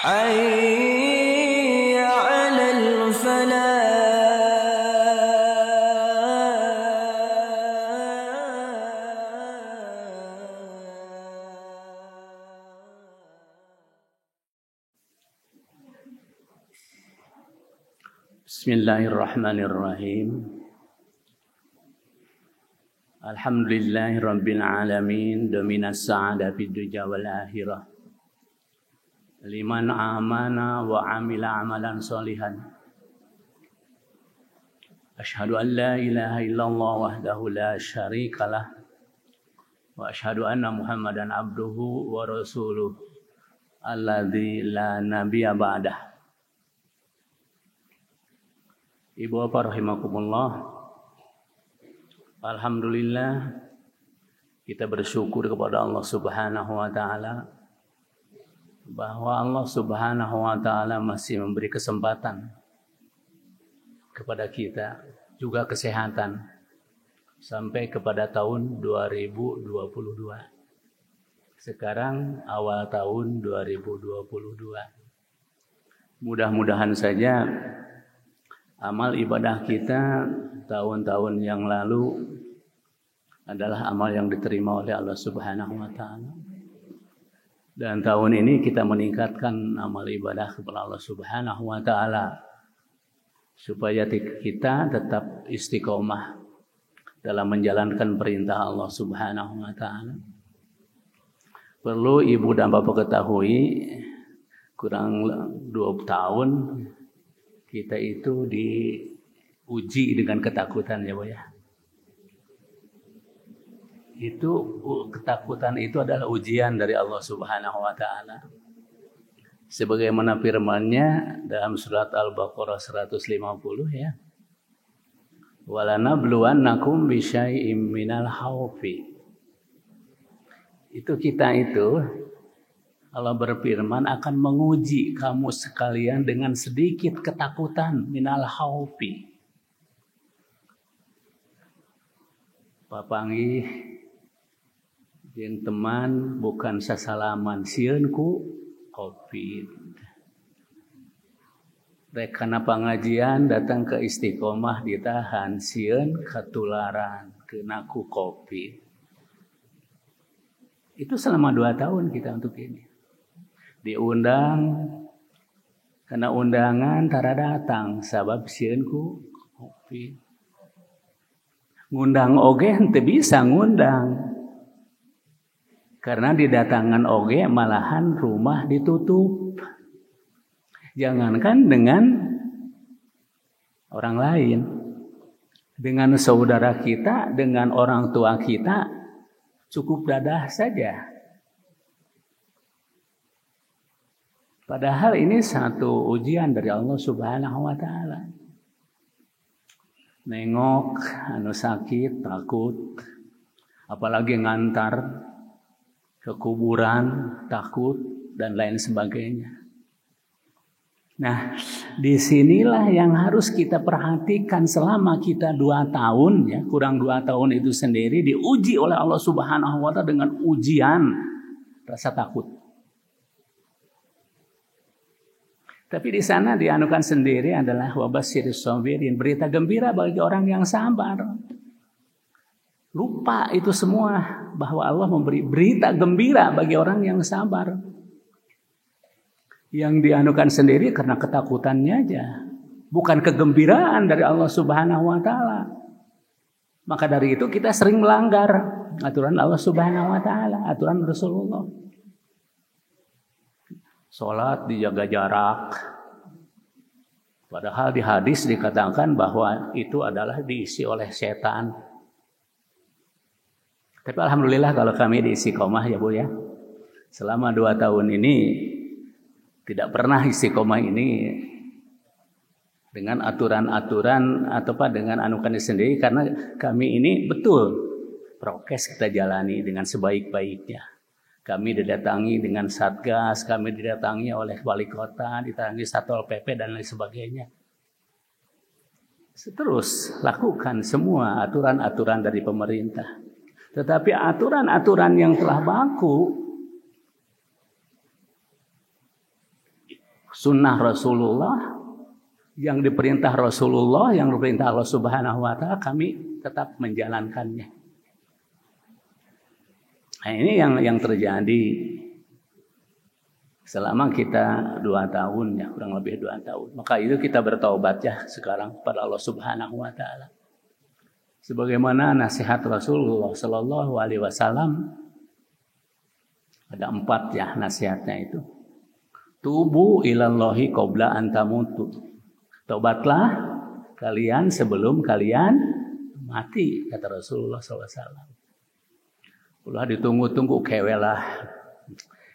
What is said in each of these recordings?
حي على الفلاح. Bismillahirrahmanirrahim. Alhamdulillahi rabbil alamin, dominas sa'ada fid dunya wal akhirah. Liman amana wa amila amalan sholihan. Asyhadu an la ilaha illallah wahdahu la syarikalah. Wa asyhadu anna Muhammadan abduhu wa rasuluh alladzi la nabiyya ba'dah. Ibu bapak rahimakumullah. Alhamdulillah, kita bersyukur kepada Allah Subhanahu wa taala bahwa Allah Subhanahu wa taala masih memberi kesempatan kepada kita, juga kesehatan sampai kepada tahun 2022. Sekarang awal tahun 2022. Mudah-mudahan saja amal ibadah kita tahun-tahun yang lalu adalah amal yang diterima oleh Allah Subhanahu wa taala. Dan tahun ini kita meningkatkan amal ibadah kepada Allah Subhanahu wa taala supaya kita tetap istiqomah dalam menjalankan perintah Allah Subhanahu wa taala. Perlu ibu dan bapak ketahui, kurang 2 tahun kita itu diuji dengan ketakutan, ya Bu ya. Itu ketakutan itu adalah ujian dari Allah Subhanahu wa taala. Sebagaimana firman-Nya dalam surat Al-Baqarah 150 ya. Walanabluwannakum bisyai'im minal khaufi. Itu kita itu Allah berfirman akan menguji kamu sekalian dengan sedikit ketakutan minal khaufi. Papangi jeung teman bukan sasalaman sieun ku Covid. Rek kana pangajian datang ke Istiqomah ditahan sieun ketularan kena ku Covid. Itu selama 2 tahun kita untuk ini. Diundang karena undangan tara datang sabab sieun ku Covid. Ngundang oge henteu bisa ngundang. Karena didatangan oge malahan rumah ditutup. Jangankan dengan orang lain, dengan saudara kita, dengan orang tua kita cukup dadah saja. Padahal ini satu ujian dari Allah Subhanahu wa taala. Nengok anu sakit takut, apalagi ngantar ke kuburan takut dan lain sebagainya. Nah, disinilah yang harus kita perhatikan selama kita 2 tahun ya, kurang 2 tahun itu sendiri diuji oleh Allah Subhanahu wa taala dengan ujian rasa takut. Tapi di sana dianukan sendiri adalah wabasyiris shabirin, berita gembira bagi orang yang sabar. Lupa itu semua bahwa Allah memberi berita gembira bagi orang yang sabar. Yang dianukan sendiri karena ketakutannya aja, bukan kegembiraan dari Allah Subhanahu wa taala. Maka dari itu kita sering melanggar aturan Allah Subhanahu wa taala, aturan Rasulullah. Sholat dijaga jarak. Padahal di hadis dikatakan bahwa itu adalah diisi oleh setan. Tapi alhamdulillah kalau kami di Istiqomah ya Bu ya. Selama 2 tahun ini tidak pernah Istiqomah ini dengan aturan-aturan atau dengan anukan sendiri, karena kami ini betul prokes kita jalani dengan sebaik-baiknya. Kami didatangi dengan satgas, kami didatangi oleh wali kota, didatangi Satpol PP dan lain sebagainya. Terus lakukan semua aturan-aturan dari pemerintah. Tetapi aturan-aturan yang telah baku sunnah Rasulullah, yang diperintah Rasulullah, yang diperintah Allah Subhanahu wa taala, kami tetap menjalankannya. Nah, ini yang terjadi selama kita 2 tahun ya, kurang lebih 2 tahun. Maka itu kita bertaubat ya sekarang kepada Allah Subhanahu wa taala. Sebagaimana nasihat Rasulullah sallallahu alaihi wasallam, ada 4 ya nasihatnya itu. Tubu ilallahi qabla an tamutu. Taubatlah kalian sebelum kalian mati, kata Rasulullah SAW. Ulah ditunggu-tunggu kewelah.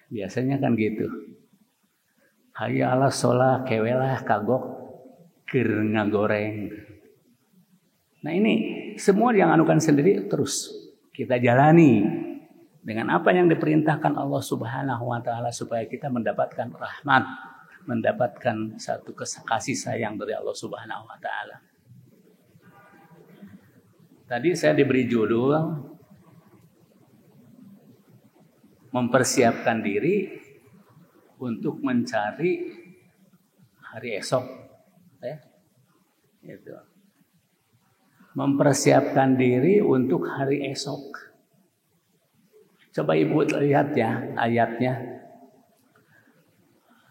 Biasanya kan gitu. Hayya ala sholah kewelah kagok keur ngagoreng. Nah ini semua yang anukan sendiri terus kita jalani dengan apa yang diperintahkan Allah Subhanahu wa taala supaya kita mendapatkan rahmat, mendapatkan satu kasih sayang dari Allah Subhanahu wa taala. Tadi saya diberi judul mempersiapkan diri untuk mencari hari esok. Ya. Itu. Mempersiapkan diri untuk hari esok. Coba Ibu lihat ya ayatnya.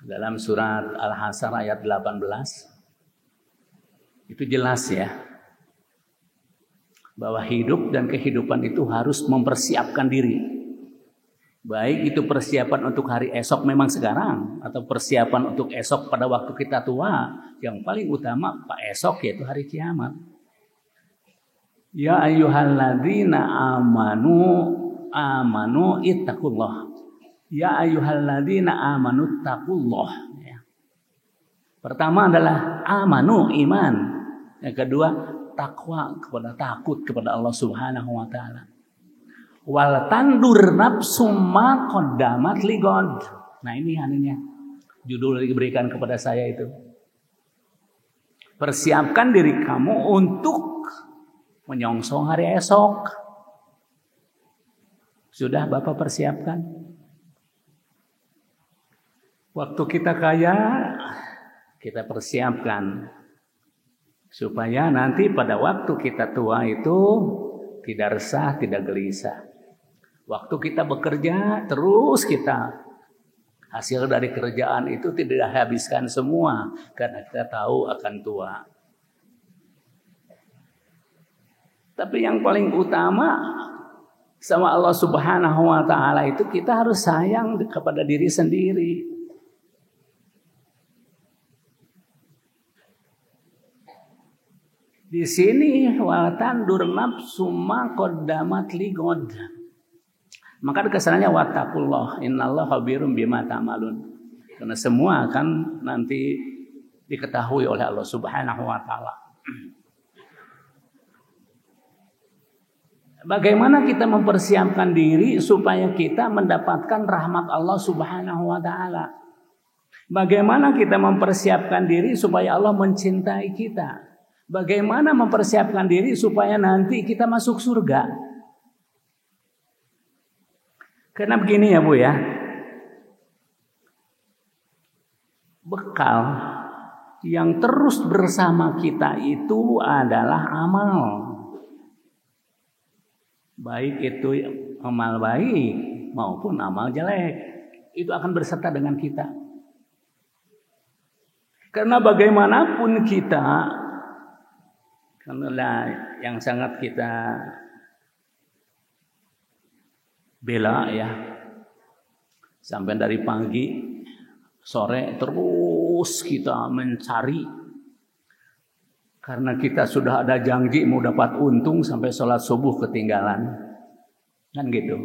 Dalam surat Al-Hasyr ayat 18. Itu jelas ya. Bahwa hidup dan kehidupan itu harus mempersiapkan diri. Baik itu persiapan untuk hari esok memang sekarang, atau persiapan untuk esok pada waktu kita tua. Yang paling utama Pak esok yaitu hari kiamat. Ya ayyuhalladzina amanu ittaqullah. Ya ayyuhalladzina amanu taqullah. Pertama adalah amanu, iman. Yang kedua takwa, takut kepada Allah Subhanahu wa taala. Wal tandur nafsum ma qaddamat ligod. Nah ini anunya judul yang diberikan kepada saya itu. Persiapkan diri kamu untuk menyongsong hari esok. Sudah Bapak persiapkan? Waktu kita kaya, kita persiapkan supaya nanti pada waktu kita tua itu tidak resah, tidak gelisah. Waktu kita bekerja, terus kita hasil dari kerjaan itu tidak habiskan semua karena kita tahu akan tua. Tapi yang paling utama sama Allah Subhanahu wa taala itu kita harus sayang kepada diri sendiri. Di sini wa tandur nafsum ma qaddamat ligod. Maka kesannya wattaqullah innallaha khabirum bima ta'malun. Karena semua akan nanti diketahui oleh Allah Subhanahu wa taala. Bagaimana kita mempersiapkan diri supaya kita mendapatkan rahmat Allah Subhanahu wa taala? Bagaimana kita mempersiapkan diri supaya Allah mencintai kita? Bagaimana mempersiapkan diri supaya nanti kita masuk surga? Karena begini ya Bu ya. Bekal yang terus bersama kita itu adalah amal. Baik itu amal baik maupun amal jelek, itu akan berserta dengan kita. Karena bagaimanapun kita, karena yang sangat kita bela ya, sampai dari pagi sore terus kita mencari. Karena kita sudah ada janji mau dapat untung sampai sholat subuh ketinggalan. Kan gitu.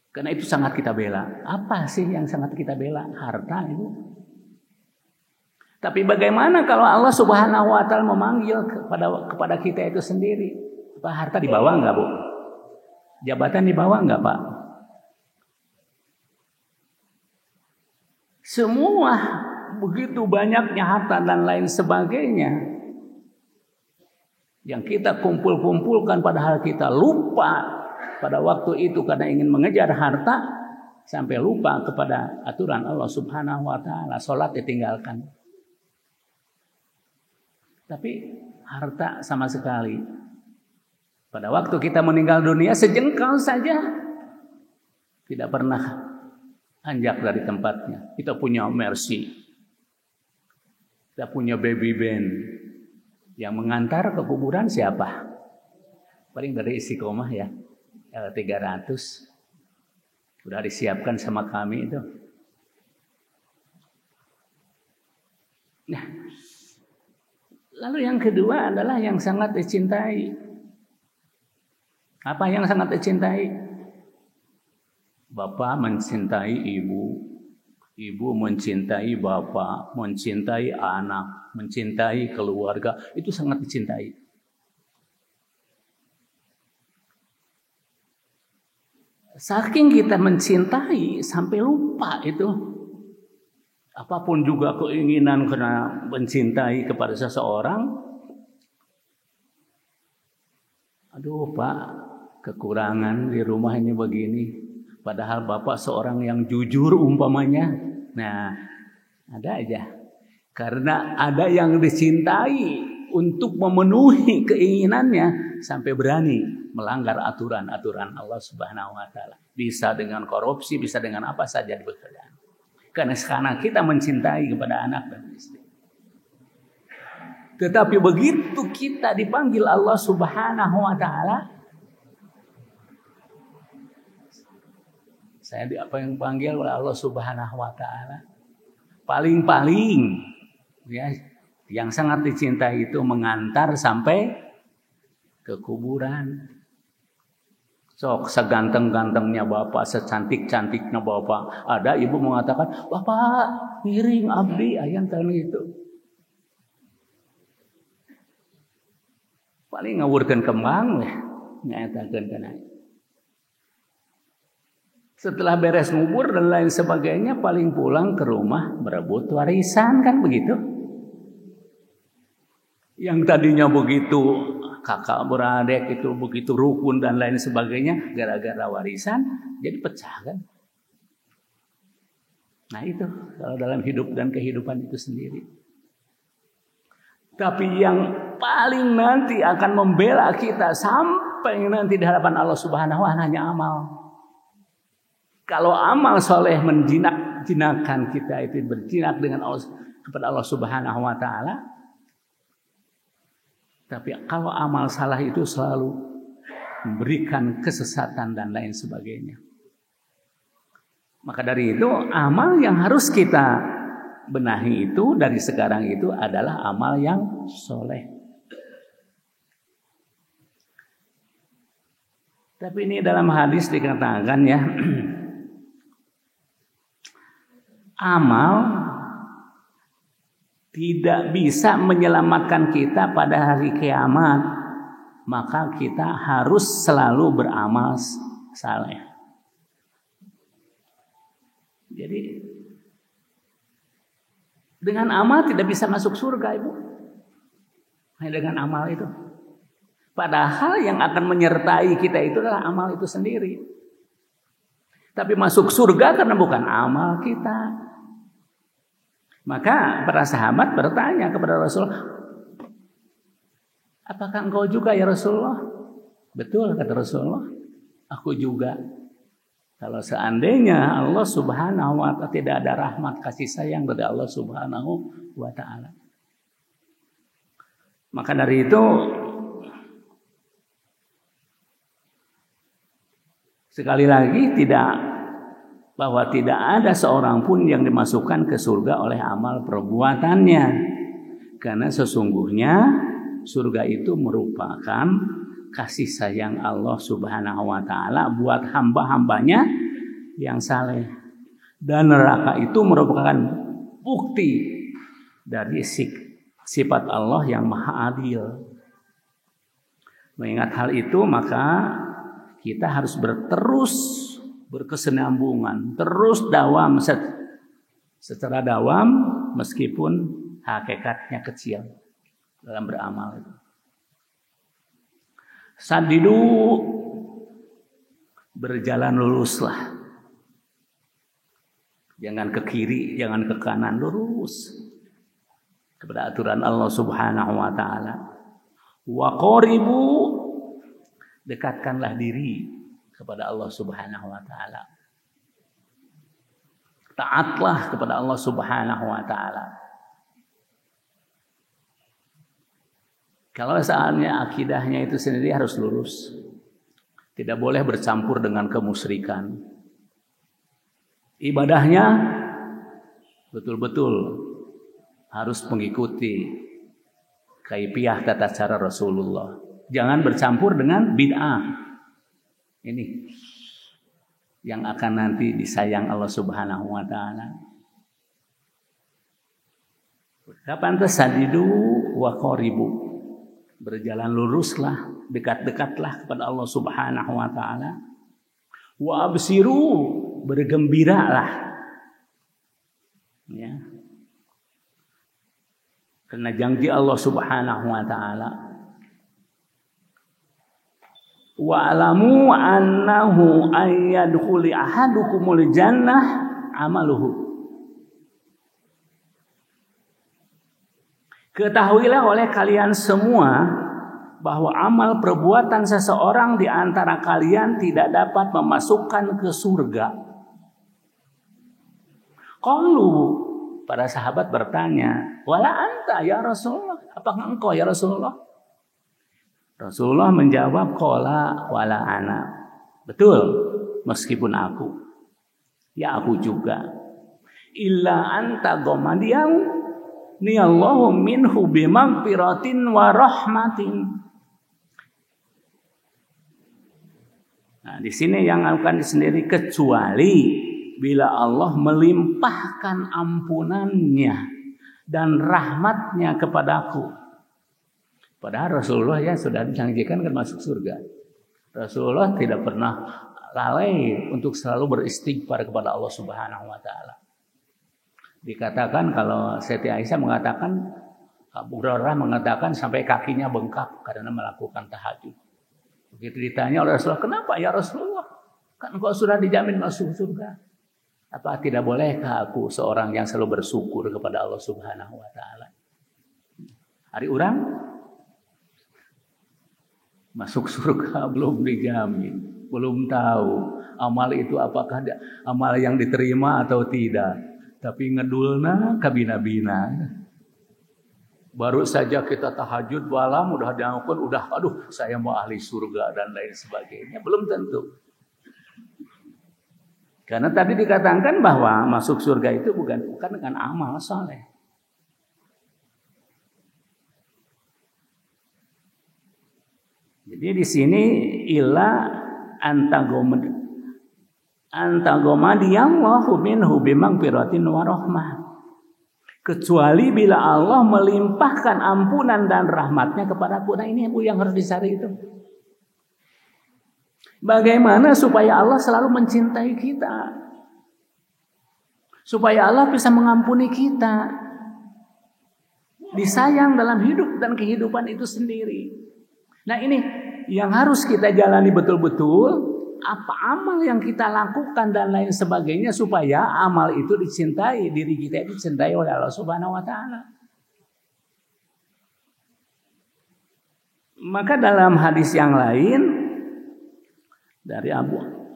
Karena itu sangat kita bela. Apa sih yang sangat kita bela? Harta itu. Tapi bagaimana kalau Allah Subhanahu wa taala memanggil kepada kita itu sendiri? Apa harta dibawa enggak, Bu? Jabatan dibawa enggak, Pak? Semua begitu banyaknya harta dan lain sebagainya yang kita kumpulkan padahal kita lupa pada waktu itu karena ingin mengejar harta, sampai lupa kepada aturan Allah Subhanahu wa taala, salat ditinggalkan. Tapi harta sama sekali. Pada waktu kita meninggal dunia sejengkal saja tidak pernah anjak dari tempatnya. Kita punya Mercy, kita punya baby band. Yang mengantar ke kuburan siapa? Paling dari Istiqomah ya, L300. Sudah disiapkan sama kami itu. Nah, lalu yang kedua adalah yang sangat dicintai. Apa yang sangat dicintai? Bapak mencintai ibu, ibu mencintai bapak, mencintai anak, mencintai keluarga, itu sangat dicintai. Saking kita mencintai sampai lupa itu. Apapun juga keinginan karena mencintai kepada seseorang. Aduh Pak, kekurangan di rumah ini begini. Padahal Bapak seorang yang jujur umpamanya. Nah, ada aja. Karena ada yang dicintai untuk memenuhi keinginannya sampai berani melanggar aturan-aturan Allah Subhanahu wa taala. Bisa dengan korupsi, bisa dengan apa saja di pekerjaan. Karena sekarang kita mencintai kepada anak dan istri. Tetapi begitu kita dipanggil Allah Subhanahu wa taala, saya yang panggil oleh Allah Subhanahu wa taala. Paling-paling ya, yang sangat dicintai itu mengantar sampai ke kuburan. Sok seganteng-gantengnya bapak, secantik-cantiknya bapak, ada ibu mengatakan, "Bapak, miring abdi aya teh itu." Paling ngawurkeun kembang weh, nyaetakeun kana. Setelah beres ngubur dan lain sebagainya, paling pulang ke rumah berebut warisan, kan begitu? Yang tadinya begitu kakak beradik itu begitu rukun dan lain sebagainya, gara-gara warisan jadi pecah kan? Nah itu kalau dalam hidup dan kehidupan itu sendiri. Tapi yang paling nanti akan membela kita sampai nanti di hadapan Allah Subhanahu wa taala hanya amal. Kalau amal soleh menjinakkan kita itu berjinak dengan Allah, kepada Allah Subhanahu wa taala. Tapi kalau amal salah itu selalu memberikan kesesatan dan lain sebagainya. Maka dari itu amal yang harus kita benahi itu dari sekarang itu adalah amal yang soleh. Tapi ini dalam hadis dikatakan ya, amal tidak bisa menyelamatkan kita pada hari kiamat, maka kita harus selalu beramal saleh. Jadi dengan amal tidak bisa masuk surga, Ibu. Hanya dengan amal itu. Padahal yang akan menyertai kita itu adalah amal itu sendiri. Tapi masuk surga karena bukan amal kita. Maka para sahabat bertanya kepada Rasulullah, "Apakah engkau juga ya Rasulullah?" "Betul," kata Rasulullah, "aku juga." Kalau seandainya Allah Subhanahu wa taala tidak ada rahmat kasih sayang dari Allah Subhanahu wa taala. Maka dari itu sekali lagi bahwa tidak ada seorang pun yang dimasukkan ke surga oleh amal perbuatannya. Karena sesungguhnya surga itu merupakan kasih sayang Allah Subhanahu wa taala buat hamba-hambanya yang saleh. Dan neraka itu merupakan bukti dari sifat Allah yang maha adil. Mengingat hal itu maka kita harus berkesinambungan, terus dawam secara dawam meskipun hakikatnya kecil dalam beramal. Sadidu, berjalan luruslah. Jangan ke kiri, jangan ke kanan, lurus kepada aturan Allah Subhanahu wa taala. Wa qaribu, dekatkanlah diri kepada Allah Subhanahu wa taala. Taatlah kepada Allah Subhanahu wa taala. Kalau soalnya akidahnya itu sendiri harus lurus. Tidak boleh bercampur dengan kemusyrikan. Ibadahnya betul-betul harus mengikuti kaifiah tata cara Rasulullah. Jangan bercampur dengan bid'ah. Ini yang akan nanti disayang Allah Subhanahu wa taala. Kapan tasadidu wa qaribu. Berjalan luruslah, dekat-dekatlah kepada Allah Subhanahu wa taala. Wa absiru, bergembiralah. Ya. Karena janji Allah Subhanahu wa taala. Wa alamu annahu ayyadkhuli ahadukumul jannah amaluhu. Ketahuilah oleh kalian semua bahwa amal perbuatan seseorang di antara kalian tidak dapat memasukkan ke surga. Qalu, para sahabat bertanya, wala anta ya Rasulullah, apakah engkau ya Rasulullah? Rasulullah menjawab, qala wala ana. Betul, meskipun aku. Ya aku juga. Illa anta gomadiyang ni Allahu minhu bimagfiratin wa rahmatin. Nah, di sini yang akan sendiri kecuali bila Allah melimpahkan ampunannya dan rahmatnya kepadaku. Padahal Rasulullah ya sudah dijanjikan kan masuk surga. Rasulullah tidak pernah lalai untuk selalu beristighfar kepada Allah Subhanahu wa taala. Dikatakan kalau Siti Aisyah mengatakan, Abu Hurairah mengatakan sampai kakinya bengkak karena melakukan tahajud. Begitu ditanya oleh Rasulullah, kenapa ya Rasulullah? Kan engkau sudah dijamin masuk surga. Apa tidak bolehkah aku seorang yang selalu bersyukur kepada Allah Subhanahu wa taala? Hari orang masuk surga belum dijamin, belum tahu amal itu apakah amal yang diterima atau tidak. Tapi ngedulna kabina-bina. Baru saja kita tahajud malam udah diampun, udah aduh saya mau ahli surga dan lain sebagainya. Belum tentu. Karena tadi dikatakan bahwa masuk surga itu bukan dengan amal saleh. Jadi di sini ila antagomadiallahu minhu bimagfiratin wa rahmah. Kecuali bila Allah melimpahkan ampunan dan rahmatnya kepadaku. Nah ini yang harus dicari itu. Bagaimana supaya Allah selalu mencintai kita? Supaya Allah bisa mengampuni kita. Disayang dalam hidup dan kehidupan itu sendiri. Nah ini yang harus kita jalani betul-betul. Apa amal yang kita lakukan dan lain sebagainya supaya amal itu dicintai, diri kita itu dicintai oleh Allah Subhanahu wa taala. Maka dalam hadis yang lain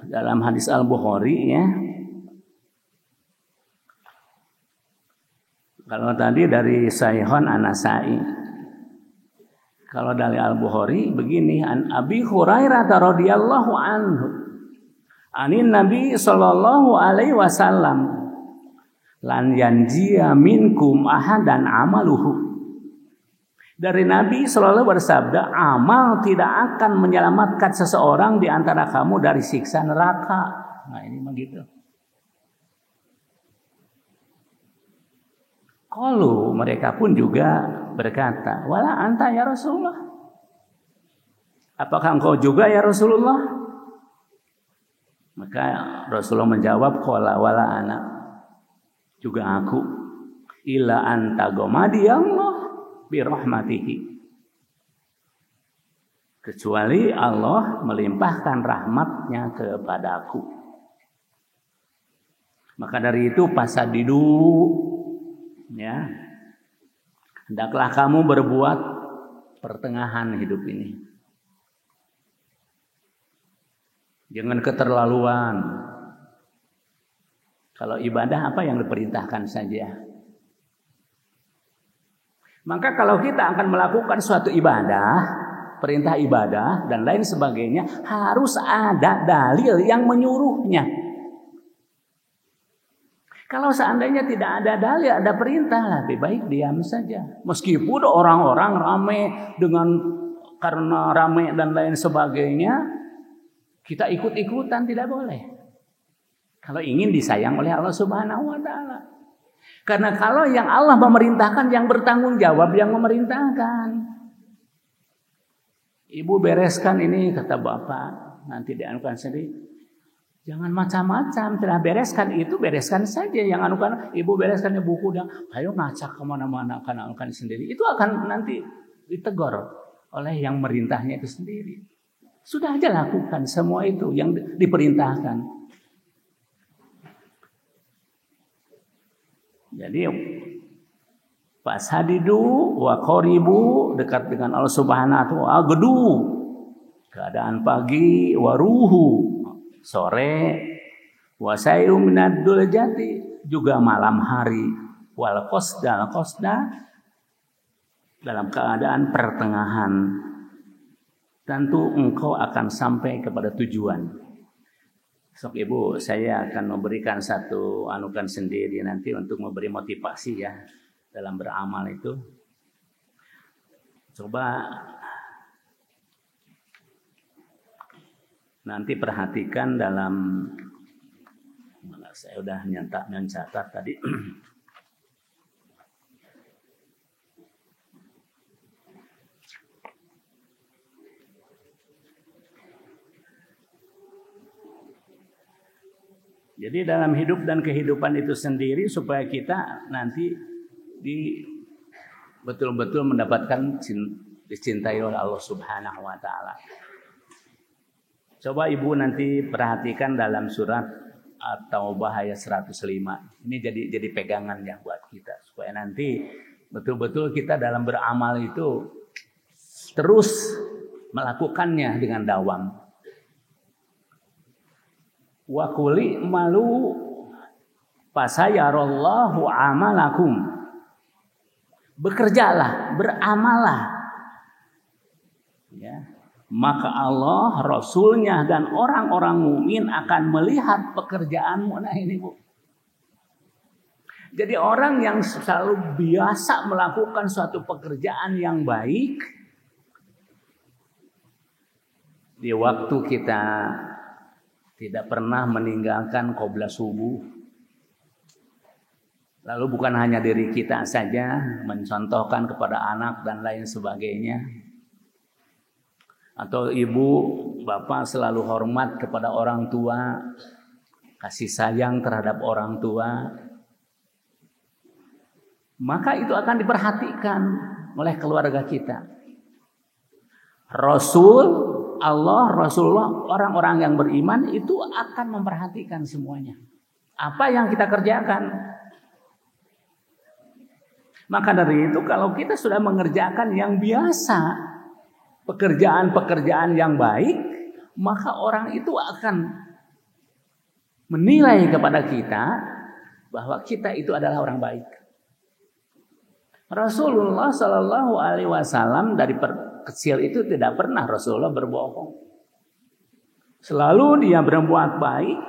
dalam hadis Al-Bukhari ya. Kalau tadi dari Sahihun An-Nasa'i. Kalau dari Al-Bukhari begini, an Abi Hurairah radhiyallahu anhu. Anin Nabi sallallahu alaihi wasallam lan yanjiya minkum ahadan amaluhu. Dari Nabi sallallahu bersabda, amal tidak akan menyelamatkan seseorang di antara kamu dari siksa neraka. Nah, ini begitu. Qalu, mereka pun juga berkata, wala anta ya Rasulullah. Apakah engkau juga ya Rasulullah? Maka Rasulullah menjawab, qala wala ana. Juga aku. Illa anta gomadi Allah birahmatihi. Kecuali Allah melimpahkan rahmatnya kepadaku. Maka dari itu fasadidu, ya, hendaklah kamu berbuat pertengahan hidup ini. Jangan keterlaluan. Kalau ibadah apa yang diperintahkan saja. Maka kalau kita akan melakukan suatu ibadah, perintah ibadah dan lain sebagainya, harus ada dalil yang menyuruhnya. Kalau seandainya tidak ada dalil, ada perintah, lebih baik diam saja. Meskipun orang-orang ramai karena ramai dan lain sebagainya, kita ikut-ikutan tidak boleh. Kalau ingin disayang oleh Allah Subhanahu wa taala. Karena kalau yang Allah memerintahkan, yang bertanggung jawab yang memerintahkan. Ibu bereskan ini, kata bapak, nanti dianukan sendiri. Jangan macam-macam, tidak bereskan itu, bereskan saja. Yang anukan, ibu bereskan buku dan ayo ngacak kemana-mana, akan sendiri. Itu akan nanti ditegur oleh yang merintahnya itu sendiri. Sudah aja lakukan semua itu yang diperintahkan. Jadi fasadidu wa qaribu, dekat dengan Allah Subhanahu wa taala, gedu keadaan pagi, waruhu sore, wasairu minad duljati juga malam hari, wal qasda dalam keadaan pertengahan. Tentu engkau akan sampai kepada tujuan. Sok ibu, saya akan memberikan satu anukan sendiri nanti untuk memberi motivasi ya dalam beramal itu. Coba nanti perhatikan dalam, saya udah mencatat tadi. Jadi dalam hidup dan kehidupan itu sendiri supaya kita nanti betul-betul mendapatkan dicintai oleh Allah Subhanahu wa taala. Coba ibu nanti perhatikan dalam surat At-Taubah ayat 105. Ini jadi pegangan ya buat kita supaya nanti betul-betul kita dalam beramal itu terus melakukannya dengan dawam. Wa quli malu fasayarallahu amalakum. Bekerjalah, beramallah. Ya. Maka Allah, Rasulnya dan orang-orang mukmin akan melihat pekerjaanmu. Nah ini Bu. Jadi orang yang selalu biasa melakukan suatu pekerjaan yang baik, di waktu kita tidak pernah meninggalkan qobla subuh. Lalu bukan hanya diri kita saja, mencontohkan kepada anak dan lain sebagainya. Atau ibu, bapak selalu hormat kepada orang tua, kasih sayang terhadap orang tua. Maka itu akan diperhatikan oleh keluarga kita. Allah, Rasulullah, orang-orang yang beriman itu akan memperhatikan semuanya. Apa yang kita kerjakan. Maka dari itu kalau kita sudah mengerjakan yang biasa, pekerjaan-pekerjaan yang baik, maka orang itu akan menilai kepada kita bahwa kita itu adalah orang baik. Rasulullah Shallallahu Alaihi Wasallam dari kecil itu tidak pernah Rasulullah berbohong. Selalu dia berbuat baik,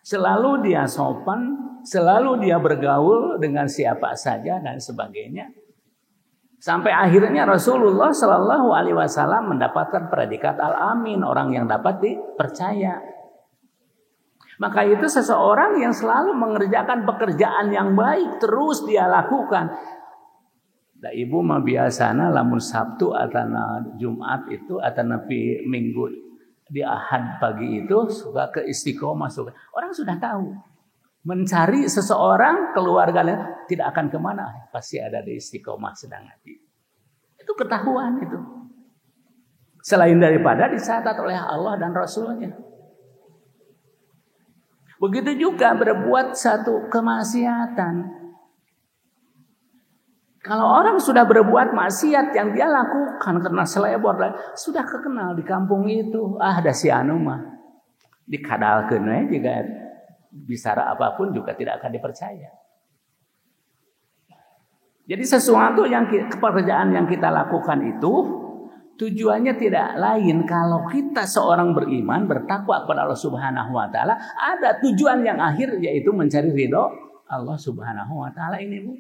selalu dia sopan, selalu dia bergaul dengan siapa saja dan sebagainya. Sampai akhirnya Rasulullah Shallallahu Alaihi Wasallam mendapatkan predikat Al-Amin, orang yang dapat dipercaya. Maka itu seseorang yang selalu mengerjakan pekerjaan yang baik terus dia lakukan. Da ibu mah biasana lamun Sabtu atau Jumat itu atau Minggu di Ahad pagi itu suka ke istiqomah. Orang sudah tahu. Mencari seseorang keluarganya tidak akan kemana, pasti ada di istiqomah sedang ngaji. Itu ketahuan itu. Selain daripada dicatat oleh Allah dan Rasulnya. Begitu juga berbuat satu kemaksiatan. Kalau orang sudah berbuat maksiat yang dia lakukan karena selebor, sudah kekenal di kampung itu, ada si anu mah dikadalkeun we juga bicara apapun juga tidak akan dipercaya. Jadi sesuatu yang pekerjaan yang kita lakukan itu tujuannya tidak lain, kalau kita seorang beriman bertakwa kepada Allah Subhanahu wa taala, ada tujuan yang akhir yaitu mencari ridho Allah Subhanahu wa taala ini, Bu.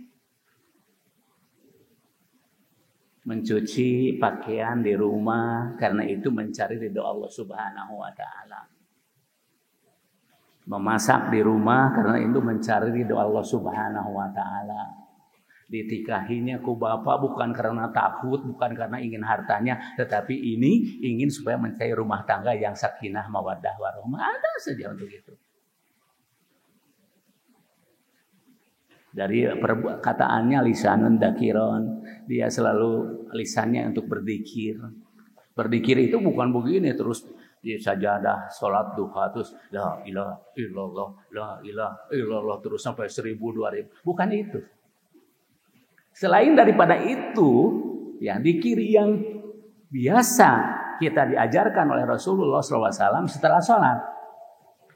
Mencuci pakaian di rumah karena itu mencari ridho Allah Subhanahu wa taala. Memasak di rumah karena itu mencari ridho Allah Subhanahu wa taala. Ditikahinya ku bapak bukan karena takut, bukan karena ingin hartanya, tetapi ini ingin supaya mencari rumah tangga yang sakinah mawaddah warahmah. Ada saja untuk itu. Dari perkataannya lisanun dakiron, dia selalu lisannya untuk berzikir. Berzikir itu bukan begini terus di sajadah salat duha terus la ilaha illallah, la ilaha illallah terus sampai 1000 2000. Bukan itu. Selain daripada itu, ya zikir yang biasa kita diajarkan oleh Rasulullah SAW setelah sholat.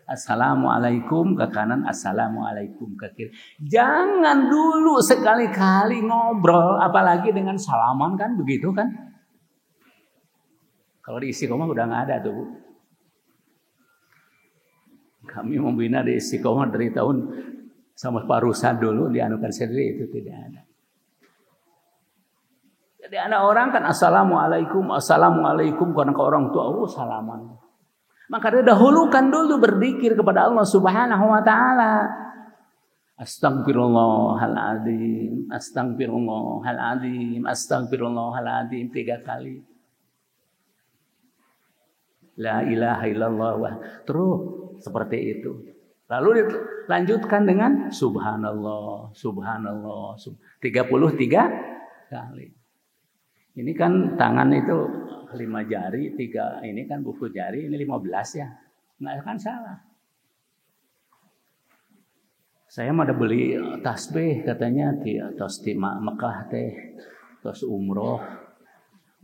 Assalamualaikum ke kanan, assalamualaikum ke kiri. Jangan dulu sekali-kali ngobrol, apalagi dengan salaman kan begitu kan? Kalau di Istiqomah udah nggak ada tuh, Bu. Kami membina di Istiqomah dari tahun sama Pak Rusad dulu dianukan sendiri itu tidak ada. Jadi ada orang kan assalamualaikum, assalamualaikum karena ke orang tua salaman. Maka dia dahulukan dulu berzikir kepada Allah Subhanahu wa taala. Astagfirullahaladzim, astagfirullahaladzim, astagfirullahaladzim 3 kali. La ilaha illallah. Terus seperti itu. Lalu dilanjutkan dengan subhanallah, subhanallah 33 kali. Ini kan tangan itu 5 jari, 3 ini kan buku jari, ini 15 ya. Nggak kan salah. Saya mau ada beli tasbih katanya di tos di Mekah teh, tos umroh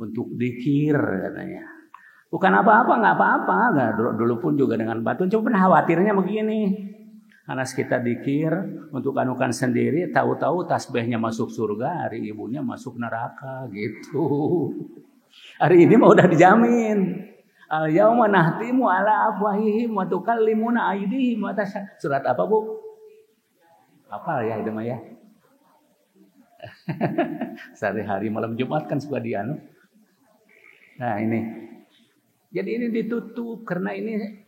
untuk dzikir katanya. Bukan apa-apa, nggak apa-apa, nggak dulu pun juga dengan batu. Cuma khawatirnya begini. Karena kita dzikir untuk anukan sendiri, tahu-tahu tasbihnya masuk surga, hari ibunya masuk neraka gitu. Hari ini mah udah dijamin. Al-yauma nahtimu ala afwahihim wa tukallimuna aydihim. Surat apa, Bu? Hafal ya itu mah ya. Sehari-hari malam Jumat kan suka dianu. Nah, ini. Jadi ini ditutup karena ini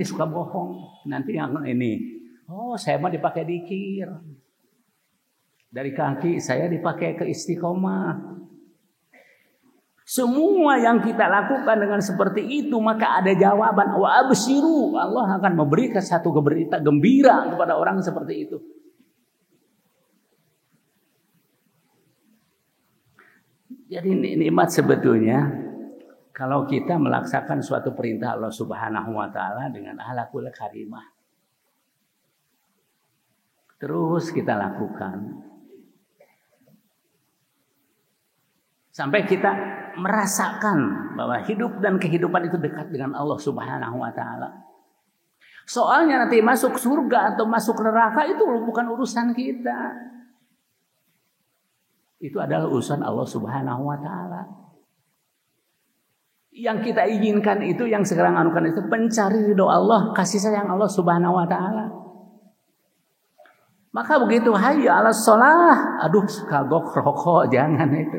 suka bohong. Nanti yang ini, oh saya mah dipakai dzikir. Dari kaki saya dipakai ke Istiqomah. Semua yang kita lakukan dengan seperti itu maka ada jawaban. Wa absyiru, Allah akan memberikan satu berita gembira kepada orang seperti itu. Jadi nikmat sebetulnya kalau kita melaksanakan suatu perintah Allah Subhanahu wa taala dengan akhlakul karimah. Terus kita lakukan. Sampai kita merasakan bahwa hidup dan kehidupan itu dekat dengan Allah Subhanahu wa taala. Soalnya nanti masuk surga atau masuk neraka itu bukan urusan kita. Itu adalah urusan Allah Subhanahu wa taala. Yang kita inginkan itu, yang sekarang anukan itu pencari ridho Allah, kasih sayang Allah Subhanahu wa taala. Maka begitu hayya 'alas shalah, aduh kagok rokok jangan itu.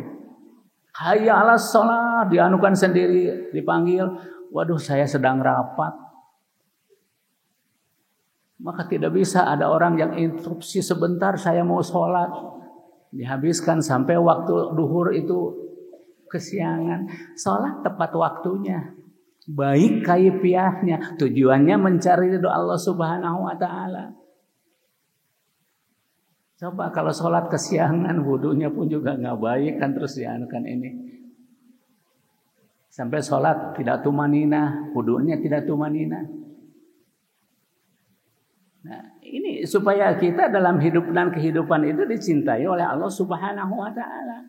Hayya 'alas shalah dianukan sendiri, dipanggil, waduh saya sedang rapat. Maka tidak bisa ada orang yang interupsi sebentar saya mau sholat. Dihabiskan sampai waktu duhur itu kesiangan. Sholat tepat waktunya, baik kaifiahnya, tujuannya mencari ridho Allah Subhanahu wa taala. Coba kalau sholat kesiangan, wudunya pun juga nggak baik kan, terus dianukan ini. Sampai sholat tidak tumanina, wudunya tidak tumanina. Nah, ini supaya kita dalam hidup dan kehidupan itu dicintai oleh Allah Subhanahu wa taala.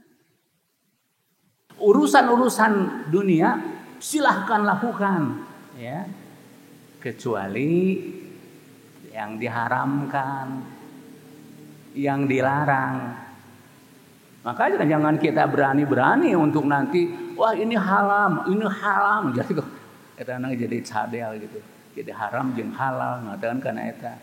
Urusan-urusan dunia silahkan lakukan, ya. Kecuali yang diharamkan, yang dilarang. Makanya jangan kita berani-berani untuk nanti, wah ini haram, jadi kita jadi cadel gitu. Jadi haram jeung halal ngatakan kana eta.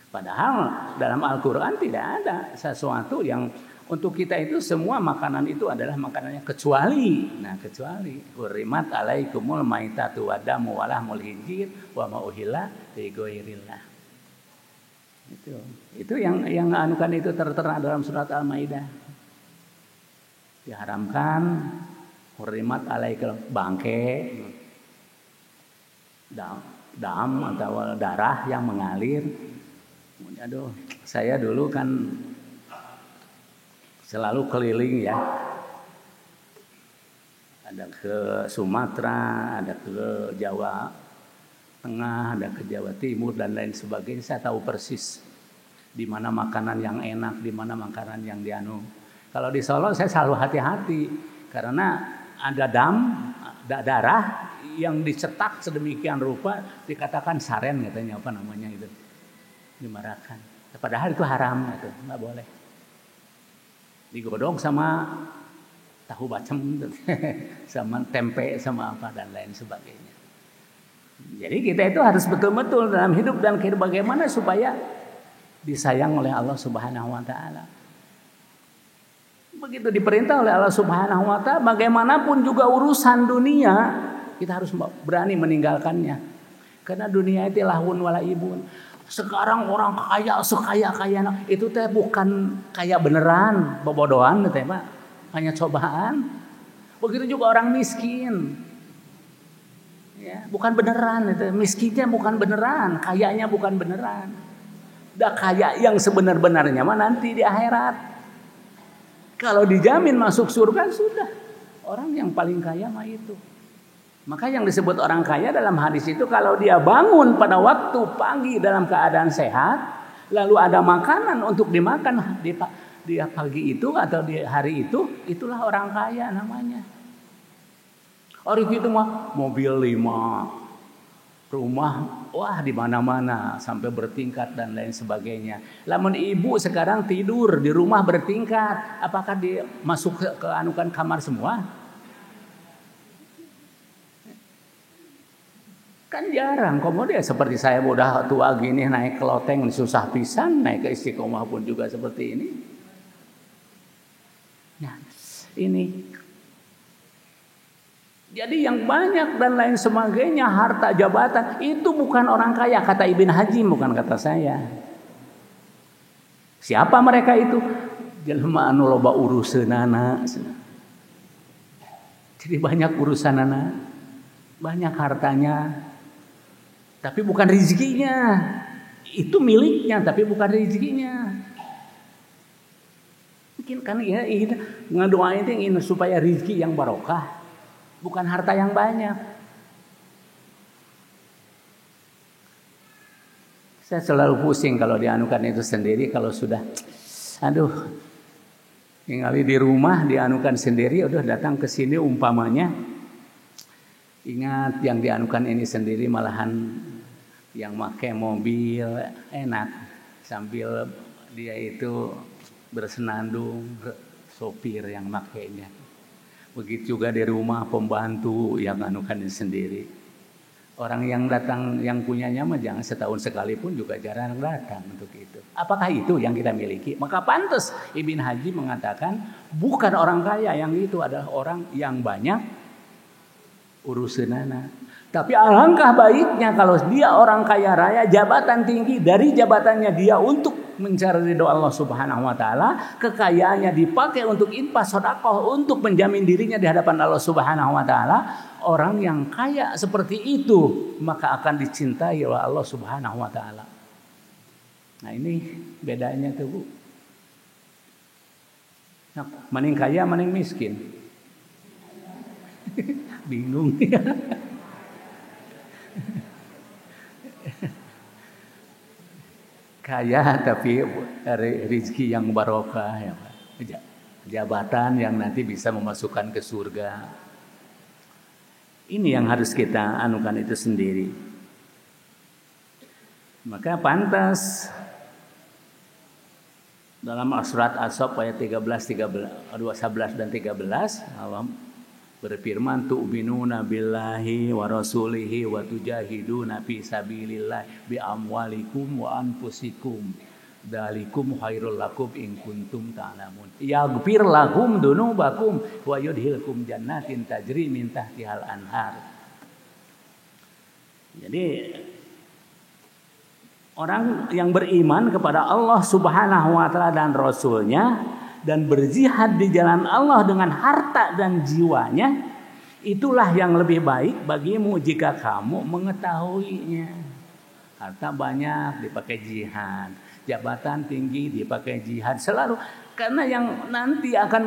Padahal dalam Al-Qur'an tidak ada sesuatu yang untuk kita itu semua makanan itu adalah makanannya kecuali hurrimat alaikumul maitatu wadamu walahmul khinzir wa ma uhilla li ghairillah. Itu yang anukan itu tertera dalam surat Al-Maidah. Diharamkan hurrimat alaikum bangke, dam atau darah yang mengalir. Aduh, saya dulu kan selalu keliling ya. Ada ke Sumatera, ada ke Jawa Tengah, ada ke Jawa Timur dan lain sebagainya. Saya tahu persis di mana makanan yang enak, di mana makanan yang dianu. Kalau di Solo saya selalu hati-hati karena ada darah yang dicetak sedemikian rupa dikatakan saren katanya apa namanya itu dimarahkan. Padahal itu haram itu nggak boleh. Digodok sama tahu bacem, sama tempe, sama apa dan lain sebagainya. Jadi kita itu harus betul-betul dalam hidup dan kehidupan bagaimana supaya disayang oleh Allah Subhanahu Wa Taala. Begitu diperintah oleh Allah Subhanahu Wa Taala, bagaimanapun juga urusan dunia kita harus berani meninggalkannya. Karena dunia itu lahun wala ibun. Sekarang orang kaya sekaya-kaya itu teh bukan kaya beneran, bobodohan teh mah hanya cobaan. Begitu juga orang miskin. Ya, bukan beneran itu, miskinnya bukan beneran, kayanya bukan beneran. Dah kaya yang sebenar-benarnya mah nanti di akhirat. Kalau dijamin masuk surga sudah. Orang yang paling kaya mah itu. Maka yang disebut orang kaya dalam hadis itu kalau dia bangun pada waktu pagi dalam keadaan sehat, lalu ada makanan untuk dimakan di pagi itu atau di hari itu, itulah orang kaya namanya. Orang itu mah mobil 5, rumah wah di mana-mana sampai bertingkat dan lain sebagainya. Lamun ibu sekarang tidur di rumah bertingkat, apakah dia masuk ke anukan kamar semua? Kan jarang. Kemudian seperti saya udah tua gini naik ke loteng susah pisan, naik ke Istiqomah pun juga seperti ini. Nah, ini. Jadi yang banyak dan lain sebagainya harta jabatan itu bukan orang kaya kata Ibn Hajim, bukan kata saya. Siapa mereka itu? Jelema anu loba urusanana. Jadi banyak urusanana, banyak hartanya. Tapi bukan rezekinya. Itu miliknya tapi bukan rezekinya. Mungkin kan ya ngadoain ingin supaya rezeki yang barokah, bukan harta yang banyak. Saya selalu pusing kalau dianukan itu sendiri kalau sudah tinggali di rumah dianukan sendiri udah datang ke sini umpamanya ingat yang dianukan ini sendiri malahan yang pakai mobil enak sambil dia itu bersenandung sopir yang makainya. Begitu juga di rumah pembantu yang anukan sendiri. Orang yang datang yang punyanya mah jangan setahun sekali pun juga jarang datang untuk itu. Apakah itu yang kita miliki? Maka pantas Ibn Haji mengatakan bukan orang kaya yang itu adalah orang yang banyak urusanana. Tapi alangkah baiknya kalau dia orang kaya raya, jabatan tinggi, dari jabatannya dia untuk mencari ridho Allah Subhanahu wa taala, kekayaannya dipakai untuk infak sedekah untuk menjamin dirinya di hadapan Allah Subhanahu wa taala. Orang yang kaya seperti itu maka akan dicintai oleh Allah Subhanahu wa taala. Nah, ini bedanya tuh, Bu. Nah, mending kaya, mending miskin. Bingung ya. kaya tapi rezeki yang barokah ya Pak. Jabatan yang nanti bisa memasukkan ke surga. Ini yang harus kita anukan itu sendiri. Maka pantas dalam surat As-Saff ayat 11 dan 13 Allah berfirman tu'minuna billahi wa rasulihi wa tujahiduna fi sabilillah bi amwalikum wa anfusikum dzalikum khairul lakum in kuntum ta'lamun yaghfir lakum dunubakum wa yudkhilkum jannatin tajri min tahtihal anhar. Jadi orang yang beriman kepada Allah Subhanahu wa taala dan Rasulnya dan berjihad di jalan Allah dengan harta dan jiwanya, itulah yang lebih baik bagimu jika kamu mengetahuinya. Harta banyak dipakai jihad, jabatan tinggi dipakai jihad selalu, karena yang nanti akan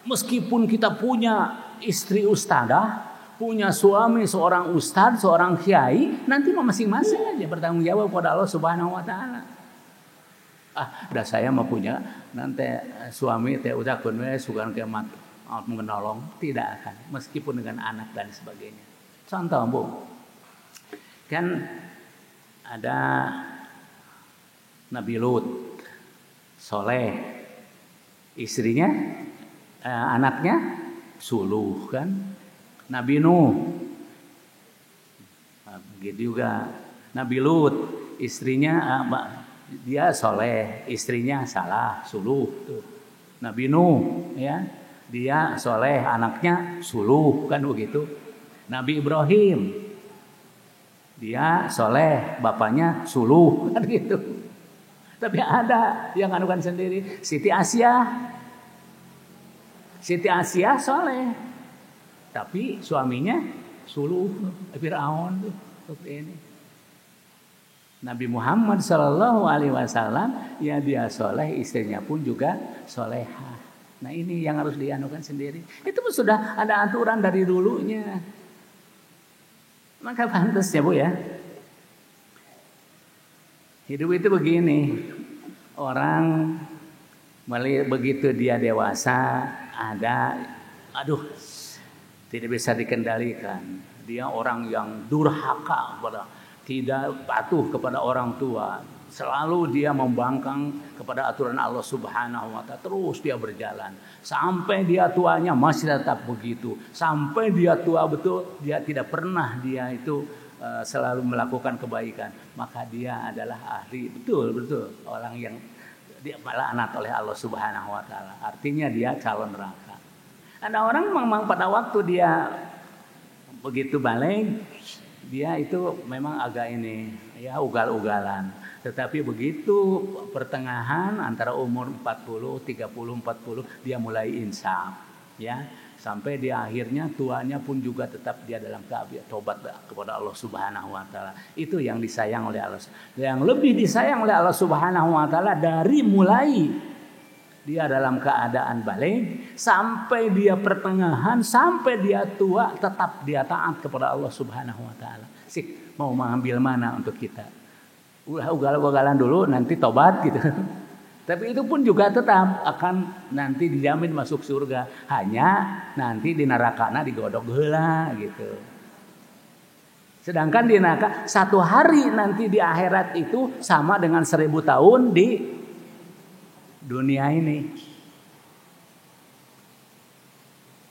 meskipun kita punya istri ustadzah, punya suami seorang ustadz, seorang kiai, nanti masing-masing aja bertanggung jawab kepada Allah Subhanahu wa taala. Dah saya mau punya nanti suami teh udah kunwe sugan kemat mengenolong, tidak akan meskipun dengan anak dan sebagainya. Contoh Bu, kan ada Nabi Lut, soleh, istrinya, anaknya suluh kan. Nabi Nuh, begitu juga. Nabi Lut, istrinya dia soleh, istrinya salah, suluh. Tuh. Nabi Nuh, ya, dia soleh, anaknya suluh kan begitu. Nabi Ibrahim, dia soleh, bapaknya suluh kan gitu. Tapi ada yang anukan sendiri. Siti Asia soleh, tapi suaminya suluh, Fir'aun tuh seperti ini. Nabi Muhammad Shallallahu Alaihi Wasallam ya dia soleh, istrinya pun juga solehah. Nah ini yang harus dianukan sendiri. Itu pun sudah ada aturan dari dulunya. Maka pantas ya Bu ya. Hidup itu begini. Orang begitu dia dewasa tidak bisa dikendalikan. Dia orang yang durhaka tidak patuh kepada orang tua, selalu dia membangkang kepada aturan Allah Subhanahu wa taala, terus dia berjalan sampai dia tuanya masih tetap begitu, sampai dia tua betul dia tidak pernah dia itu selalu melakukan kebaikan, maka dia adalah ahli betul orang yang dia laknat oleh Allah Subhanahu wa taala, artinya dia calon neraka. Ada orang memang pada waktu dia begitu balik dia itu memang agak ya ugal-ugalan. Tetapi begitu pertengahan antara umur 40, 40 dia mulai insaf ya. Sampai dia akhirnya tuanya pun juga tetap dia dalam keabdian tobat kepada Allah Subhanahu wa taala. Itu yang disayang oleh Allah. Yang lebih disayang oleh Allah Subhanahu wa taala dari mulai dia dalam keadaan balik sampai dia pertengahan, sampai dia tua tetap dia taat kepada Allah Subhanahu wa taala. Sik, mau mengambil mana untuk kita? Ugal-ugalan dulu nanti tobat gitu. Tapi itu pun juga tetap akan nanti dijamin masuk surga. Hanya nanti di nerakana digodok heula gitu. Sedangkan di neraka 1 hari nanti di akhirat itu sama dengan 1000 tahun di dunia ini.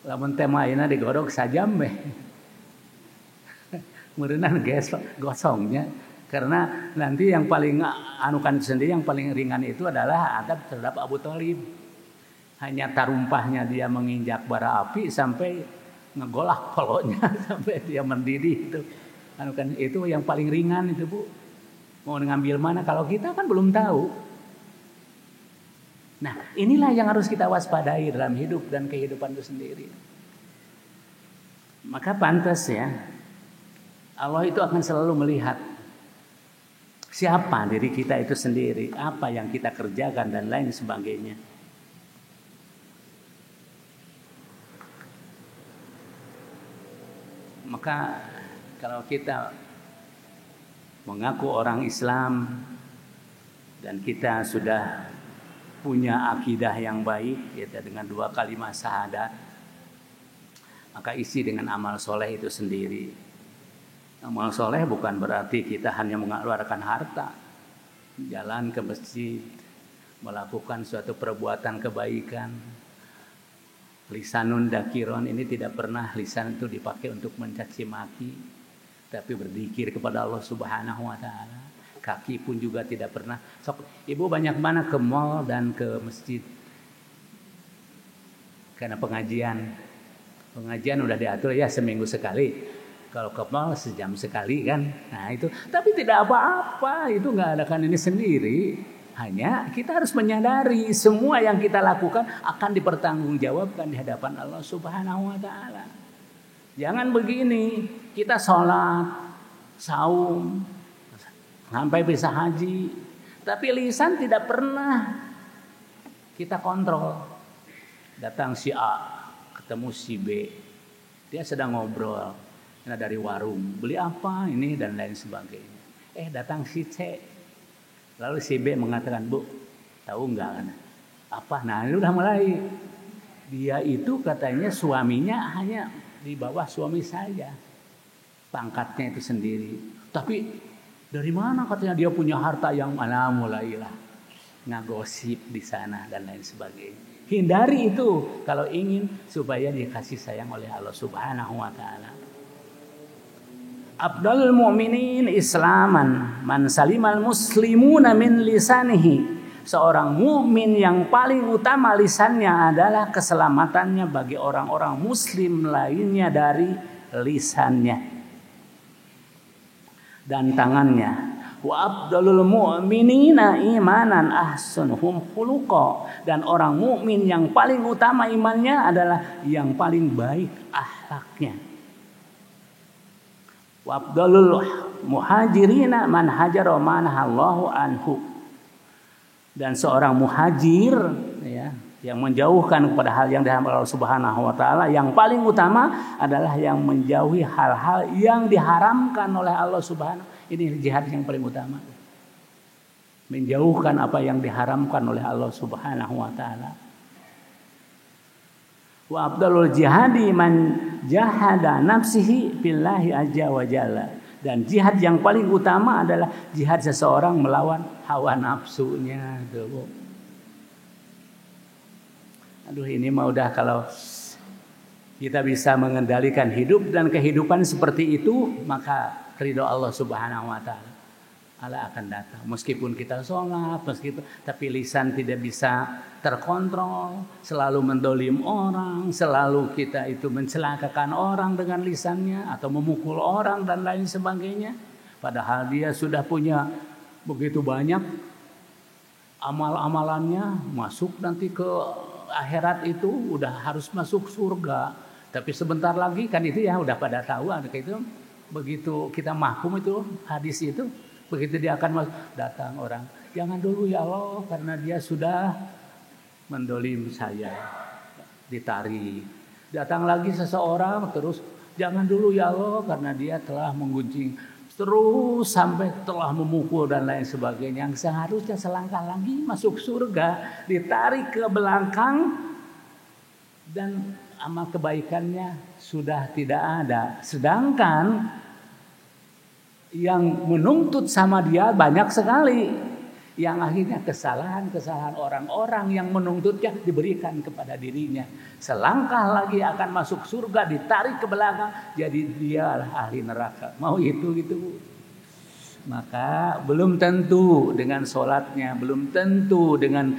Lamun tema ayeuna digodok sajam beh. Meureunna gosongnya. Karena nanti yang paling anukan sendiri, yang paling ringan itu adalah adab terhadap Abu Thalib. Hanya tarumpahnya dia menginjak bara api sampai ngegolak polonya sampai dia mendidih itu. Anukan itu yang paling ringan itu Bu. Mau ngambil mana kalau kita kan belum tahu. Nah, inilah yang harus kita waspadai dalam hidup dan kehidupan itu sendiri. Maka pantas ya, Allah itu akan selalu melihat siapa diri kita itu sendiri, apa yang kita kerjakan dan lain sebagainya. Maka kalau kita mengaku orang Islam, dan kita sudah punya akidah yang baik, yaitu dengan 2 kalimat syahadat, maka isi dengan amal soleh itu sendiri. Amal soleh bukan berarti kita hanya mengeluarkan harta, jalan ke masjid, melakukan suatu perbuatan kebaikan. Lisanun dakiron, ini tidak pernah lisan itu dipakai untuk mencaci maki, tapi berzikir kepada Allah Subhanahu wa taala. Kaki pun juga tidak pernah. Ibu banyak mana ke mall dan ke masjid karena pengajian udah diatur ya seminggu sekali. Kalau ke mall sejam sekali kan. Nah itu, tapi tidak apa-apa, itu nggak ada kan ini sendiri. Hanya kita harus menyadari semua yang kita lakukan akan dipertanggungjawabkan di hadapan Allah Subhanahu wa taala. Jangan begini, kita sholat, saum, sampai bisa haji, tapi lisan tidak pernah kita kontrol. Datang si A, ketemu si B, dia sedang ngobrol, dari warung, beli apa ini dan lain sebagainya. Datang si C, lalu si B mengatakan, Bu, tahu nggak kan? Apa? Nah ini udah mulai. Dia itu katanya suaminya hanya di bawah suami saya, pangkatnya itu sendiri. Tapi dari mana katanya dia punya harta yang mana, mulailah ngagosip di sana dan lain sebagainya. Hindari itu kalau ingin supaya dikasih sayang oleh Allah Subhanahu wa taala. Afdalul mu'minin islaman man salimal muslimuna min lisanihi. Seorang mukmin yang paling utama lisannya adalah keselamatannya bagi orang-orang muslim lainnya dari lisannya dan tangannya. Wa afdalul mu'minina imanan ahsanuhum khuluqa. Dan orang mukmin yang paling utama imannya adalah yang paling baik akhlaknya. Wa afdalul muhajirina man hajara manahallahu anhu. Dan seorang muhajir ya, yang menjauhkan kepada hal yang diharamkan Allah Subhanahu wa taala, yang paling utama adalah yang menjauhi hal-hal yang diharamkan oleh Allah Subhanahu. Ini jihad yang paling utama. Menjauhkan apa yang diharamkan oleh Allah Subhanahu wa taala. Wa afdalul jihadi man jahada nafsihi billahi azza wa jalla. Dan jihad yang paling utama adalah jihad seseorang melawan hawa nafsunya. Aduh, ini mah udah, kalau kita bisa mengendalikan hidup dan kehidupan seperti itu, maka ridho Allah Subhanahu wa taala akan datang. Meskipun kita sholat, tapi lisan tidak bisa terkontrol, selalu mendolim orang, selalu kita itu mencelakakan orang dengan lisannya atau memukul orang dan lain sebagainya. Padahal dia sudah punya begitu banyak amal-amalannya, masuk nanti ke akhirat itu udah harus masuk surga. Tapi sebentar lagi kan itu ya udah pada tahu ada itu. Begitu kita mahkum itu hadis itu, begitu dia akan masuk, datang orang, jangan dulu ya Allah karena dia sudah mendolim saya, ditarik. Datang lagi seseorang terus, jangan dulu ya Allah karena dia telah menggunjing, terus sampai telah memukul dan lain sebagainya. Yang seharusnya selangkah lagi masuk surga, ditarik ke belakang dan amal kebaikannya sudah tidak ada. Sedangkan yang menuntut sama dia banyak sekali, yang akhirnya kesalahan-kesalahan orang-orang yang menuntutnya diberikan kepada dirinya. Selangkah lagi akan masuk surga, ditarik ke belakang, jadi dia ahli neraka. Mau itu gitu. Maka belum tentu dengan sholatnya, belum tentu dengan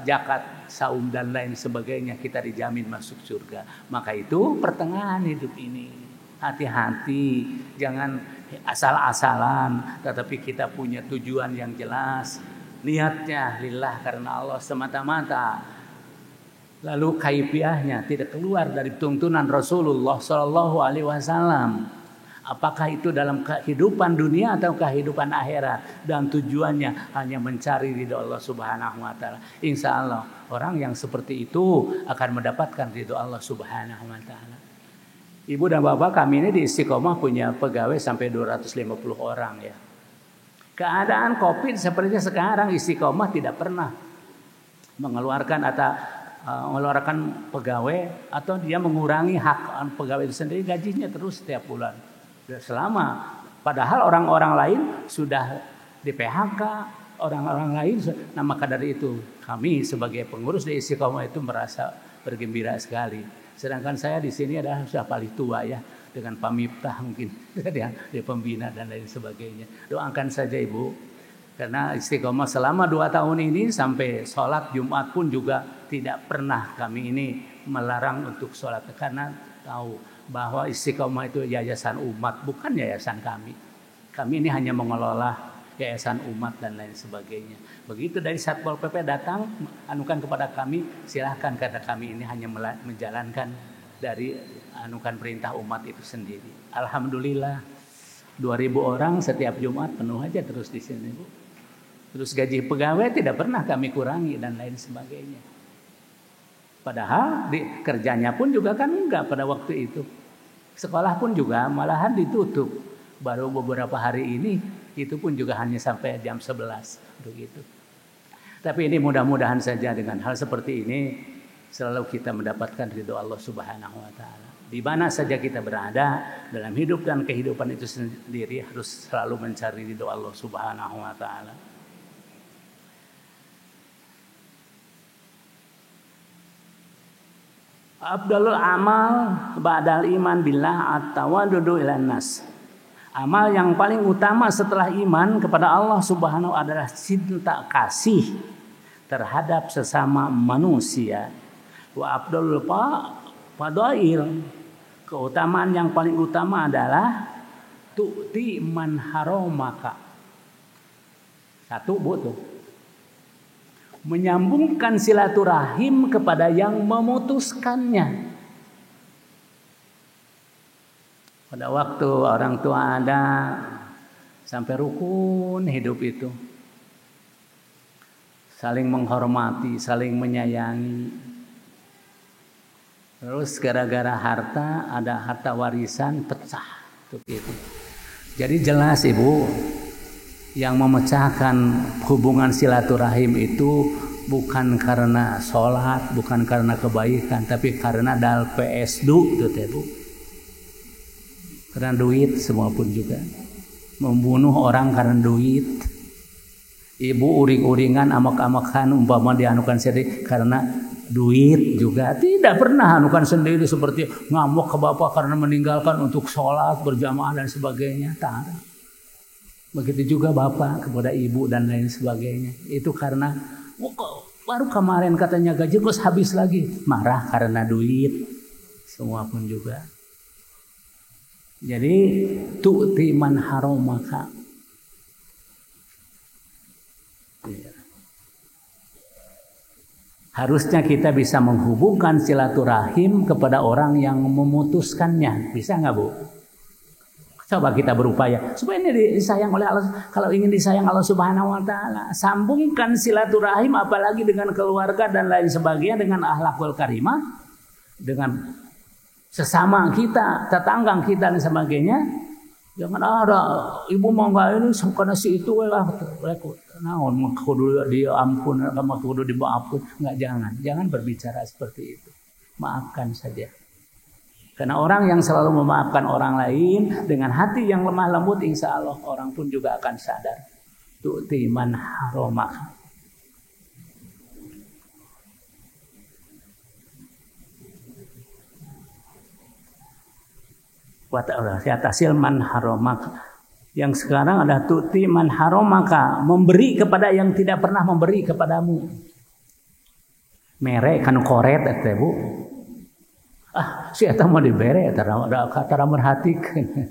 zakat, saum dan lain sebagainya kita dijamin masuk surga. Maka itu pertengahan hidup ini. Hati-hati, jangan asal-asalan, tetapi kita punya tujuan yang jelas, niatnya lillah karena Allah semata-mata. Lalu kaifiahnya tidak keluar dari tuntunan Rasulullah Shallallahu Alaihi Wasallam. Apakah itu dalam kehidupan dunia atau kehidupan akhirat, dan tujuannya hanya mencari ridho Allah Subhanahu Wa Taala. Insya Allah orang yang seperti itu akan mendapatkan ridho Allah Subhanahu Wa Taala. Ibu dan bapak, kami ini di Istiqomah punya pegawai sampai 250 orang ya. Keadaan Covid seperti sekarang, istiqomah tidak pernah mengeluarkan pegawai atau dia mengurangi hak pegawai itu sendiri, gajinya terus setiap bulan. Selama padahal orang-orang lain sudah di PHK, orang-orang lain. Nah maka dari itu kami sebagai pengurus di Istiqomah itu merasa bergembira sekali. Sedangkan saya di sini adalah sudah paling tua ya, dengan Pak Miftah mungkin dia pembina dan lain sebagainya. Doakan saja Ibu, karena Istiqomah selama 2 tahun ini sampai sholat Jumat pun juga tidak pernah kami ini melarang untuk sholat, karena tahu bahwa Istiqomah itu yayasan umat, bukan yayasan kami. Kami ini hanya mengelola yayasan umat dan lain sebagainya. Begitu dari Satpol PP datang anukan kepada kami, silahkan, karena kami ini hanya menjalankan dari anukan perintah umat itu sendiri. Alhamdulillah 2.000 orang setiap Jumat penuh aja terus di sini Bu. Terus gaji pegawai tidak pernah kami kurangi dan lain sebagainya. Padahal kerjanya pun juga kan enggak pada waktu itu. Sekolah pun juga malahan ditutup. Baru beberapa hari ini itu pun juga hanya sampai jam 11 begitu. Tapi ini mudah-mudahan saja dengan hal seperti ini selalu kita mendapatkan ridho Allah Subhanahu wa taala. Di mana saja kita berada dalam hidup dan kehidupan itu sendiri harus selalu mencari ridho Allah Subhanahu wa taala. Abdul amal ba'dal iman billah at-tawaddudu ilan nas. Amal yang paling utama setelah iman kepada Allah Subhanahu adalah cinta kasih terhadap sesama manusia. Wa abdul fadail, keutamaan yang paling utama adalah tu'ti man haramaka. Satu butuh menyambungkan silaturahim kepada yang memutuskannya. Pada waktu orang tua ada sampai rukun hidup itu, saling menghormati, saling menyayangi. Terus gara-gara harta, ada harta warisan pecah itu. Jadi jelas Ibu, yang memecahkan hubungan silaturahim itu bukan karena sholat, bukan karena kebaikan, tapi karena dal PSdu itu Bu. Karena duit semua pun juga. Membunuh orang karena duit. Ibu uring-uringan, amak-amakan, umpama dianukan sendiri karena duit juga. Tidak pernah anukan sendiri seperti ngamuk ke bapak karena meninggalkan untuk sholat berjamaah dan sebagainya. Tak. Begitu juga bapak kepada ibu dan lain sebagainya. Itu karena baru kemarin katanya gaji terus habis lagi. Marah karena duit. Semua pun juga. Jadi tu'ti man haramaka. Harusnya kita bisa menghubungkan silaturahim kepada orang yang memutuskannya. Bisa nggak Bu? Coba kita berupaya supaya ini disayang oleh Allah. Kalau ingin disayang Allah Subhanahu wa taala, sambungkan silaturahim apalagi dengan keluarga dan lain sebagainya, dengan akhlakul karimah, dengan sesama kita, tetangga kita dan sebagainya. Jangan ada ibu mau nggak ini karena si itu lah. Naon kudu dia ampun, kamu kudu dimaafkan. Nggak, jangan berbicara seperti itu. Maafkan saja. Karena orang yang selalu memaafkan orang lain dengan hati yang lemah lembut, insya Allah orang pun juga akan sadar. Tu'ti man haramaka. Wa ta'tasil man haramaka. Yang sekarang ada tu'ti man haramaka, memberi kepada yang tidak pernah memberi kepadamu. Merek kan koret eta Bu. Si eta mah dibere tara merhatikeun.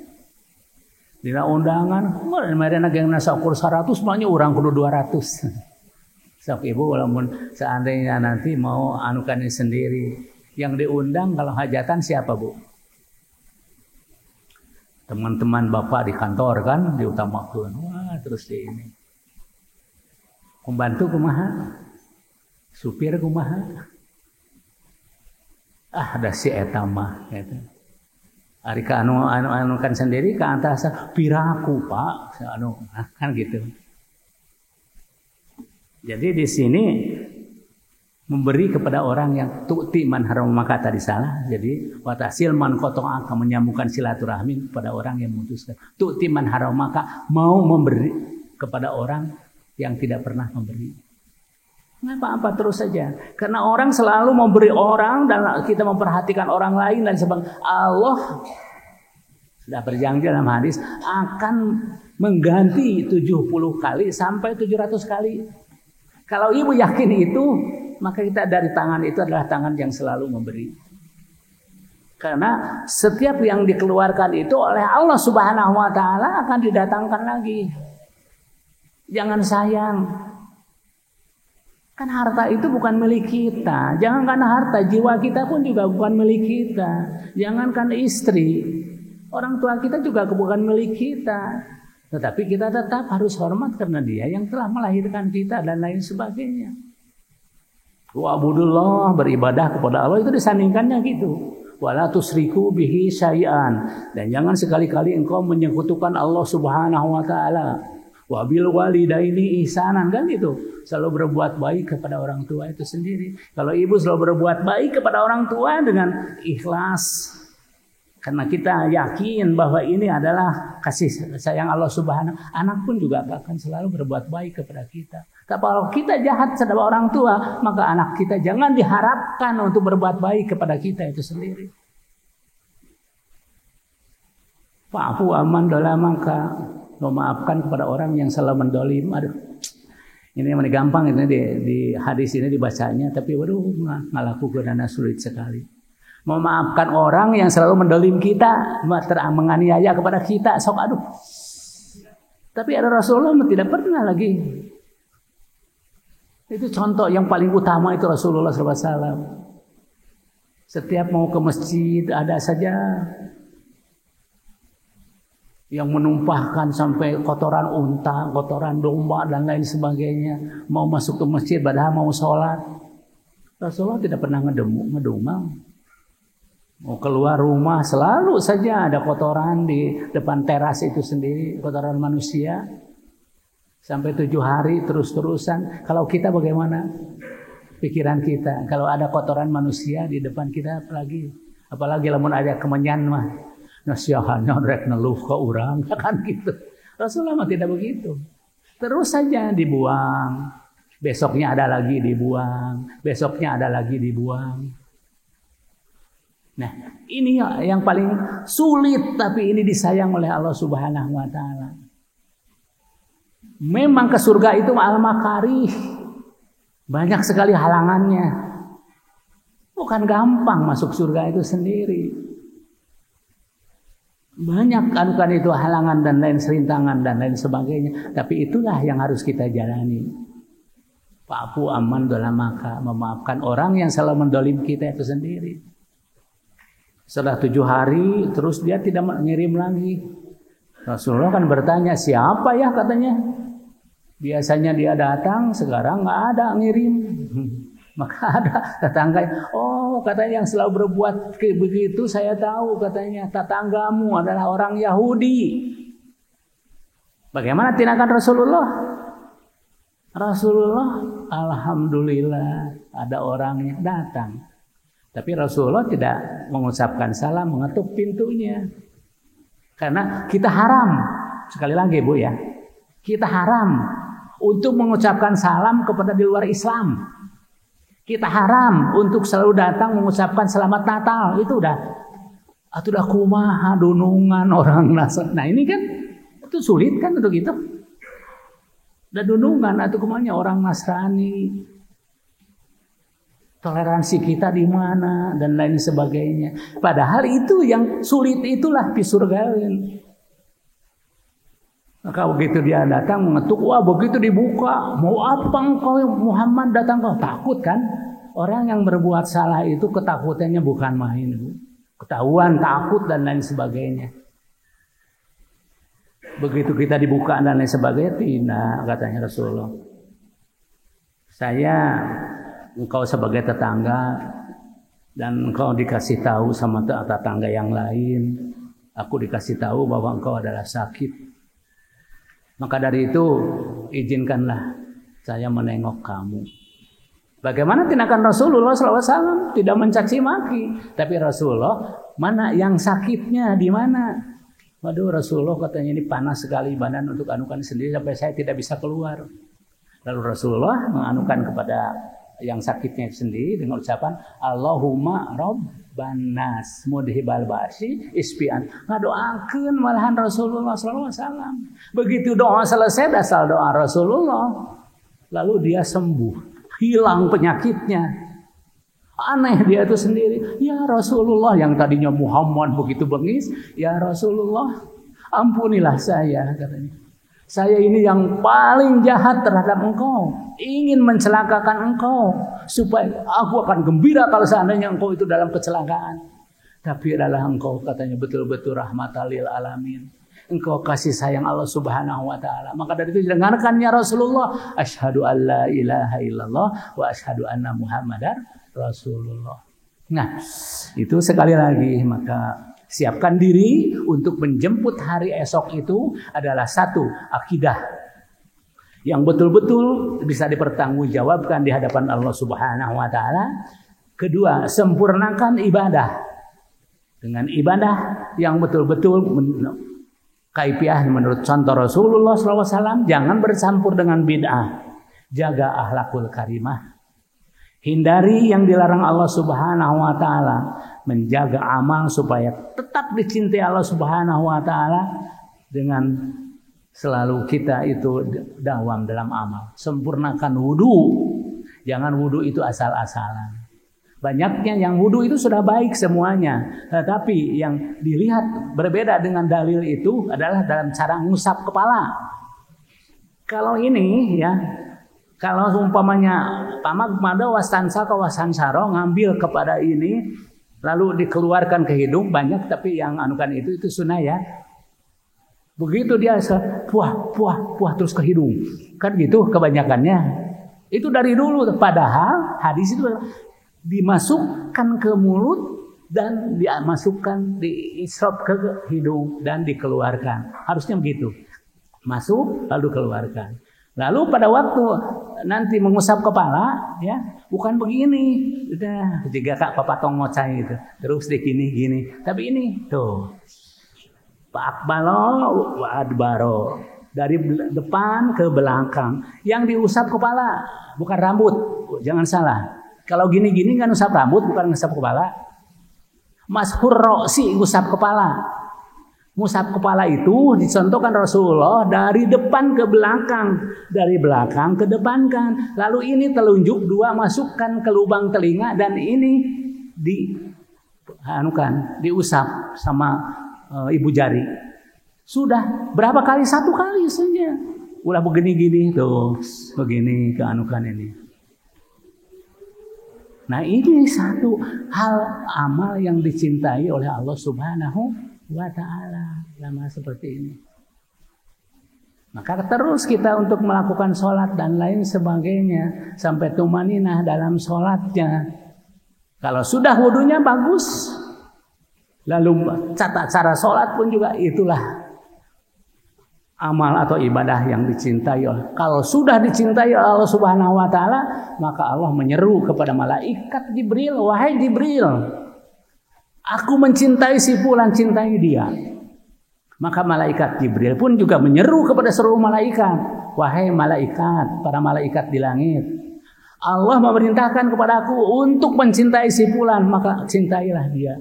Dina undangan, merena geng nasa ukur 100 mahnya urang kudu 200. Sok Ibu walaupun seandainya nanti mau anukan sendiri, yang diundang kalau hajatan siapa Bu? Teman-teman Bapak di kantor kan diutamakeun. Wah, terus di ini. Pembantu kumaha? Supir kumaha? Ada si eta mah gitu. Ari ka anu kan sendiri ka antasan piraku Pak anu kan gitu. Jadi di sini memberi kepada orang yang tu'ti man haramaka tadi salah. Jadi watasil man qata'aka menyambungkan silaturahmi kepada orang yang memutuskan. Tu'ti man haramaka mau memberi kepada orang yang tidak pernah memberi. Apa-apa terus saja. Karena orang selalu memberi orang dan kita memperhatikan orang lain dan sebagainya. Allah sudah berjanji dalam hadis akan mengganti 70 kali sampai 700 kali. Kalau ibu yakin itu, maka kita dari tangan itu adalah tangan yang selalu memberi. Karena setiap yang dikeluarkan itu oleh Allah Subhanahu wa taala akan didatangkan lagi. Jangan sayang. Kan harta itu bukan milik kita. Jangankan harta, jiwa kita pun juga bukan milik kita. Jangankan istri, orang tua kita juga bukan milik kita. Tetapi kita tetap harus hormat karena dia yang telah melahirkan kita dan lain sebagainya. Wa'budullah, beribadah kepada Allah itu disandingkannya gitu. Wala tusriku bihi syai'an. Dan jangan sekali-kali engkau menyekutukan Allah Subhanahu wa taala. Wa bil walidaini ihsanan, kan itu. Selalu berbuat baik kepada orang tua itu sendiri. Kalau ibu selalu berbuat baik kepada orang tua dengan ikhlas. Karena kita yakin bahwa ini adalah kasih sayang Allah Subhanahu. Anak pun juga akan selalu berbuat baik kepada kita. Tapi kalau kita jahat terhadap orang tua, maka anak kita jangan diharapkan untuk berbuat baik kepada kita itu sendiri. Fa'fu amman dolamaka, memaafkan kepada orang yang selalu mendolim. Aduh, ini yang gampang ini di hadis ini dibacanya, tapi waduh ngalakukeun sulit sekali. Memaafkan orang yang selalu mendolim kita, menganiaya kepada kita, sok aduh. Tapi ada Rasulullah tidak pernah lagi. Itu contoh yang paling utama itu Rasulullah SAW. Setiap mau ke masjid ada saja yang menumpahkan sampai kotoran unta, kotoran domba dan lain sebagainya. Mau masuk ke masjid padahal mau sholat. Rasulullah tidak pernah ngedumel. Mau keluar rumah selalu saja ada kotoran di depan teras itu sendiri, kotoran manusia. Sampai 7 hari terus-terusan. Kalau kita bagaimana pikiran kita? Kalau ada kotoran manusia di depan kita apalagi lamun ada kemenyan mah. Nasihahannya rek neluh ke urang kan gitu. Rasulullah mah tidak begitu. Terus saja dibuang. Besoknya ada lagi dibuang. Besoknya ada lagi dibuang. Nah, ini yang paling sulit tapi ini disayang oleh Allah Subhanahu wa taala. Memang ke surga itu al-makarih. Banyak sekali halangannya. Bukan gampang masuk surga itu sendiri. Banyak kan itu halangan dan lain serintangan dan lain sebagainya. Tapi itulah yang harus kita jalani. Fa'fu amman dolamaka, memaafkan orang yang selalu mendolim kita itu sendiri. Setelah 7 hari terus dia tidak mengirim lagi. Rasulullah kan bertanya, siapa ya katanya? Biasanya dia datang, sekarang nggak ada ngirim. Maka ada tetangga, oh katanya yang selalu berbuat begitu saya tahu katanya. Tetanggamu adalah orang Yahudi. Bagaimana tindakan Rasulullah? Rasulullah, alhamdulillah ada orang yang datang. Tapi Rasulullah tidak mengucapkan salam, mengetuk pintunya. Karena kita haram, sekali lagi Bu ya, kita haram untuk mengucapkan salam kepada di luar Islam. Kita haram untuk selalu datang mengucapkan selamat Natal. Itu udah kumaha dunungan orang Nasrani. Nah ini kan itu sulit kan untuk itu. Udah dunungan atau kumanya orang Nasrani. Toleransi kita di mana dan lain sebagainya. Padahal itu yang sulit itulah pisurgain. Maka begitu dia datang mengetuk, wah begitu dibuka, mau apa engkau Muhammad datang kau? Takut kan? Orang yang berbuat salah itu ketakutannya bukan main. Ketahuan, takut dan lain sebagainya. Begitu kita dibuka dan lain sebagainya, tidak katanya Rasulullah. Engkau sebagai tetangga dan engkau dikasih tahu sama tetangga yang lain, aku dikasih tahu bahwa engkau adalah sakit. Maka dari itu izinkanlah saya menengok kamu. Bagaimana tindakan Rasulullah SAW? Tidak mencaci maki, tapi Rasulullah mana yang sakitnya di mana? Waduh, Rasulullah katanya ini panas sekali badan untuk anukan sendiri sampai saya tidak bisa keluar. Lalu Rasulullah menganukan kepada yang sakitnya sendiri dengan ucapan Allahumma Rabban nas mudhibal ba'si isfian. Ngadoakeun malahan Rasulullah SAW. Begitu doa selesai dasar doa Rasulullah, lalu dia sembuh, hilang penyakitnya. Aneh dia itu sendiri. Ya Rasulullah, yang tadinya Muhammad begitu bengis, ya Rasulullah, ampunilah saya, katanya. Saya ini yang paling jahat terhadap engkau, ingin mencelakakan engkau, supaya aku akan gembira kalau seandainya engkau itu dalam kecelakaan. Tapi adalah engkau, katanya, betul-betul rahmatan lil alamin. Engkau kasih sayang Allah Subhanahu wa taala. Maka dari itu dengarkannya Rasulullah, asyhadu alla ilaha illallah wa asyhadu anna Muhammadar Rasulullah. Nah, itu sekali lagi, maka siapkan diri untuk menjemput hari esok itu adalah satu, akidah yang betul-betul bisa dipertanggungjawabkan di hadapan Allah Subhanahu wa taala. Kedua, sempurnakan ibadah dengan ibadah yang betul-betul kaifiah menurut contoh Rasulullah SAW. Jangan bercampur dengan bid'ah. Jaga akhlakul karimah. Hindari yang dilarang Allah Subhanahu wa taala. Menjaga amal supaya tetap dicintai Allah Subhanahu wa taala dengan selalu kita itu dawam dalam amal. Sempurnakan wudu. Jangan wudu itu asal-asalan. Banyaknya yang wudu itu sudah baik semuanya, tetapi yang dilihat berbeda dengan dalil itu adalah dalam cara ngusap kepala. Kalau ini ya, kalau umpamanya pamak mada wastansa kawasansaro ngambil kepada ini lalu dikeluarkan ke hidung banyak, tapi yang anukan itu sunnah ya. Begitu dia puah terus ke hidung, kan gitu kebanyakannya. Itu dari dulu, padahal hadis itu dimasukkan ke mulut dan dimasukkan diisrap ke hidung dan dikeluarkan. Harusnya begitu. Masuk lalu keluarkan. Lalu pada waktu nanti mengusap kepala ya, bukan begini. Udah jika kak papatong ngocai itu. Terus gini. Tapi ini tuh. Pak Akbalo wa adbaro. Dari depan ke belakang. Yang diusap kepala bukan rambut. Jangan salah. Kalau gini-gini kan usap rambut, bukan ngusap kepala. Mashur roksi ngusap kepala. Ngusap kepala itu dicontohkan Rasulullah dari depan ke belakang, dari belakang ke depan kan. Lalu ini telunjuk dua masukkan ke lubang telinga dan ini diusap sama ibu jari. Sudah berapa kali? 1 kali saja. Udah begini-gini tuh, begini ke anukan ini. Nah, ini satu hal amal yang dicintai oleh Allah Subhanahu wa ta'ala. Lama seperti ini. Maka terus kita untuk melakukan sholat dan lain sebagainya. Sampai tumaninah dalam sholatnya. Kalau sudah wudunya bagus. Lalu tata cara sholat pun juga itulah amal atau ibadah yang dicintai oleh. Kalau sudah dicintai oleh Allah Subhanahu wa taala, maka Allah menyeru kepada malaikat Jibril, wahai Jibril, aku mencintai si fulan, cintai dia. Maka malaikat Jibril pun juga menyeru kepada seluruh malaikat, wahai malaikat, para malaikat di langit, Allah memerintahkan kepadaku untuk mencintai si fulan, maka cintailah dia.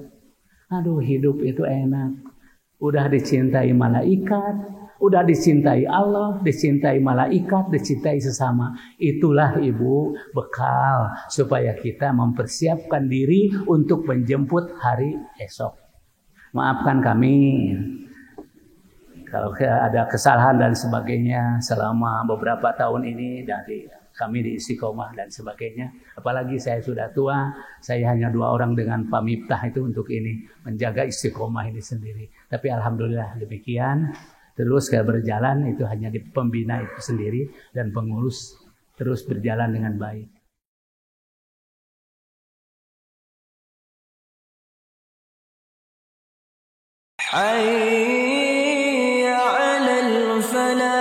Aduh, hidup itu enak. Udah dicintai malaikat, udah dicintai Allah, dicintai malaikat, dicintai sesama. Itulah ibu bekal supaya kita mempersiapkan diri untuk menjemput hari esok. Maafkan kami kalau ada kesalahan dan sebagainya selama beberapa tahun ini dari kami di Istiqomah dan sebagainya. Apalagi saya sudah tua, saya hanya 2 orang dengan Pak Miftah itu untuk ini menjaga Istiqomah ini sendiri. Tapi alhamdulillah demikian. Terus berjalan itu hanya di pembina itu sendiri dan pengurus terus berjalan dengan baik. حي على الفلاح